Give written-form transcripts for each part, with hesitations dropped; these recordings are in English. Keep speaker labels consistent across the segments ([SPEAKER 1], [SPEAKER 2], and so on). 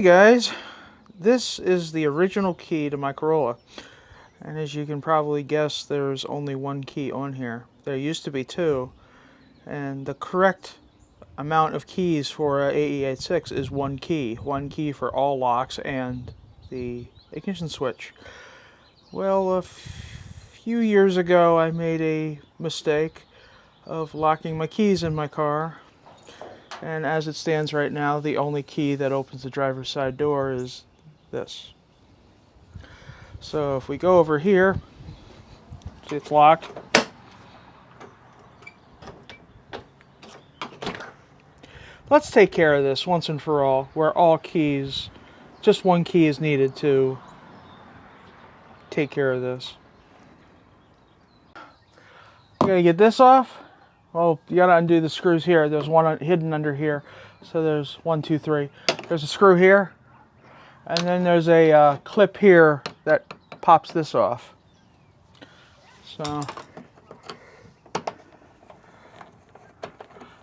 [SPEAKER 1] Hey guys, this is the original key to my Corolla, and as you can probably guess, there's only one key on here. There used to be two, and the correct amount of keys for a AE86 is one key for all locks and the ignition switch. Well, a few years ago I made a mistake of locking my keys in my car, and as it stands right now, the only key that opens the driver's side door is this. So if we go over here, see it's locked. Let's take care of this once and for all, where all keys, just one key is needed to take care of this. You gotta get this off. Well, you gotta undo the screws here. There's one hidden under here. So there's 1, 2, 3. There's a screw here, and then there's a clip here that pops this off. So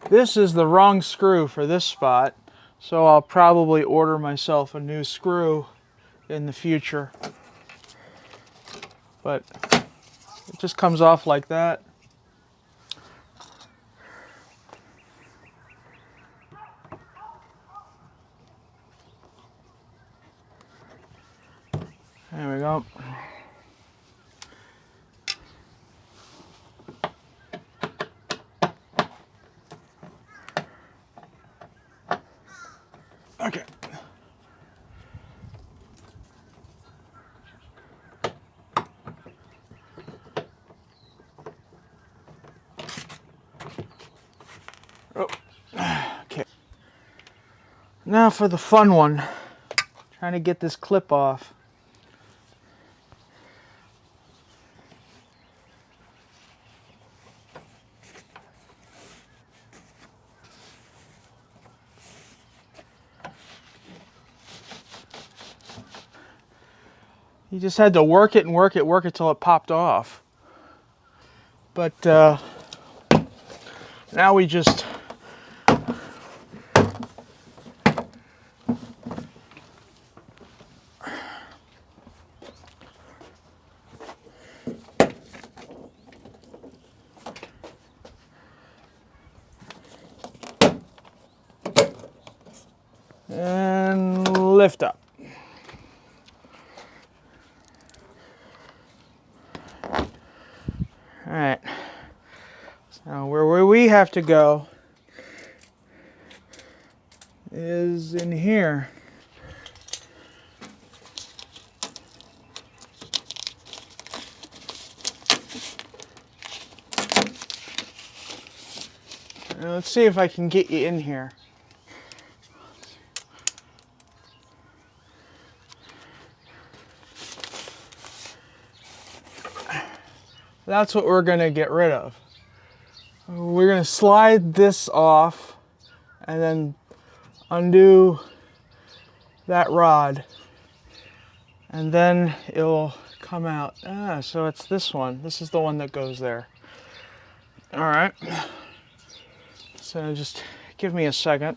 [SPEAKER 1] this is the wrong screw for this spot, so I'll probably order myself a new screw in the future. But it just comes off like that. There we go. Okay. Oh. Okay. Now for the fun one. Trying to get this clip off. You just had to work it and work it till it popped off. But now we just and lift up. All right. So where we have to go is in here. Now let's see if I can get you in here. That's what we're going to get rid of. We're going to slide this off and then undo that rod, and then it'll come out. So it's this one. This is the one that goes there. All right. So just give me a second.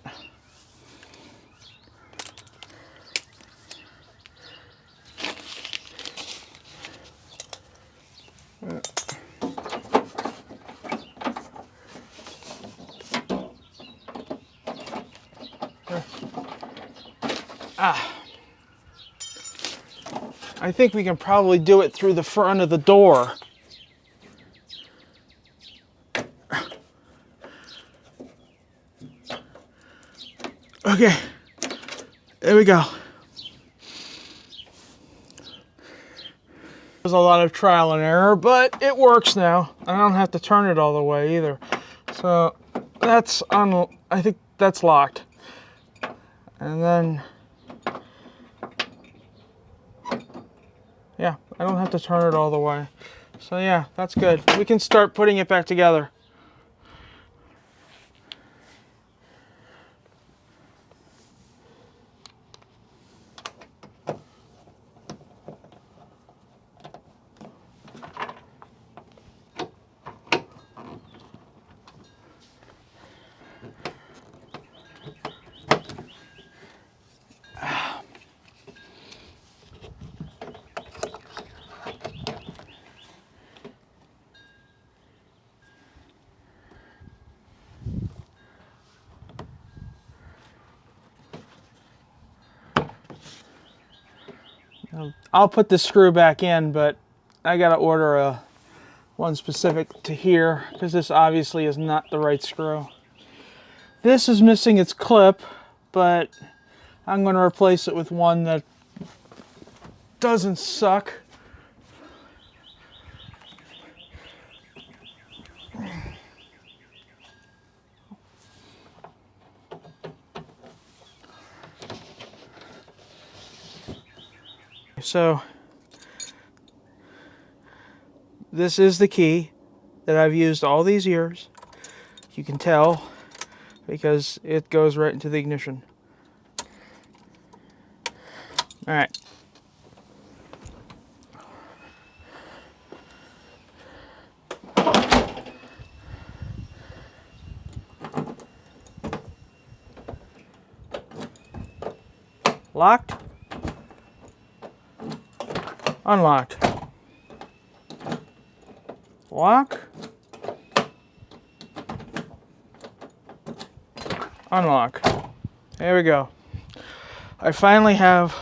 [SPEAKER 1] I think we can probably do it through the front of the door. Okay, there we go. There's a lot of trial and error, but it works now. I don't have to turn it all the way either. So that's on, I think that's locked. And then, yeah, I don't have to turn it all the way. So yeah, that's good. We can start putting it back together. I'll put the screw back in, but I gotta order one specific to here because this obviously is not the right screw. This is missing its clip, but I'm going to replace it with one that doesn't suck. So this is the key that I've used all these years. You can tell because it goes right into the ignition. All right. Locked. Unlocked. Lock. Unlock. There we go. I finally have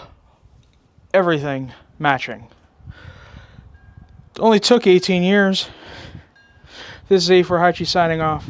[SPEAKER 1] everything matching. It only took 18 years. This is A for Hachi signing off.